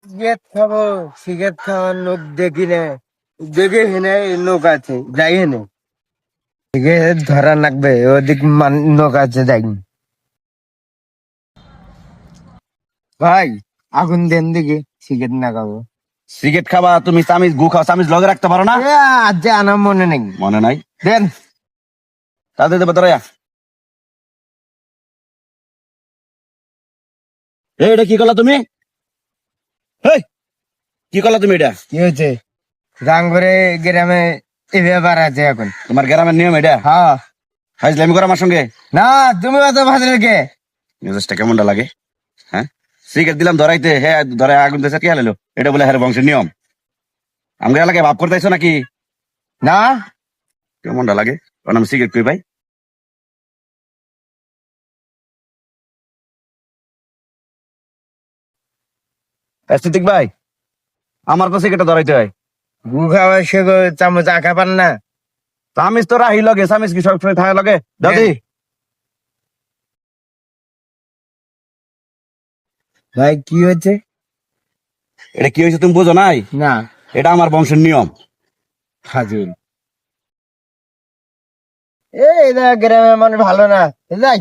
Cigarette খাবো, cigarette খাওয়ার লোক দেখি না, দেখে হেনে লোক আছে যাই হেনে সিগারেট ধরা লাগবে, ওদিক লোক আছে যাই। ভাই আগুন দেন দিকে সিগারেট না খাবো। সিগারেট খাবা তুমি, চামিচ গু খাও, চামিচ লগে রাখতে পারো না? আজ যে আনা মনে নেই। মনে নাই? দেন তাদের দেবে তোরা। এটা কি করলা তুমি? এই, কি করলা তুমি এটা? কি হয়েছে? রাঙ্গুরে গ্রামে এই ব্যাপার আছে এখন। তোমার গ্রামের নিয়ম এটা? হ্যাঁ। হাজলামি করো আমার সঙ্গে? না তুমি অত ভাজলে কে? মেজাজটা কেমনটা লাগে? হ্যাঁ, সিগারেট দিলাম ধরাইতে, হ্যাঁ ধরে আগুন দিয়েছে, কি হারালো? এটা বলে হ্যাঁ বংশের নিয়ম? আমাদের এলাকায় ভাব করতেছো নাকি? না কেমনটা লাগে? কারণ আমি সিগারেট কই ভাই। সিদ্দিক ভাই, আমার তো সিগারেটটা ধরাইতে হয়। গু খাওয়া সে চামচ আঁকা পান না। চামিচ তো রাহি লগে, চামিচ কি সবসময় থাকে লগে? দাদি ভাই কি হয়েছে? এটা কি হয়েছে তুমি বুঝো নাই? না এটা আমার বংশের নিয়ম। হাজির। এই গ্রামের মানুষ ভালো না, যাই।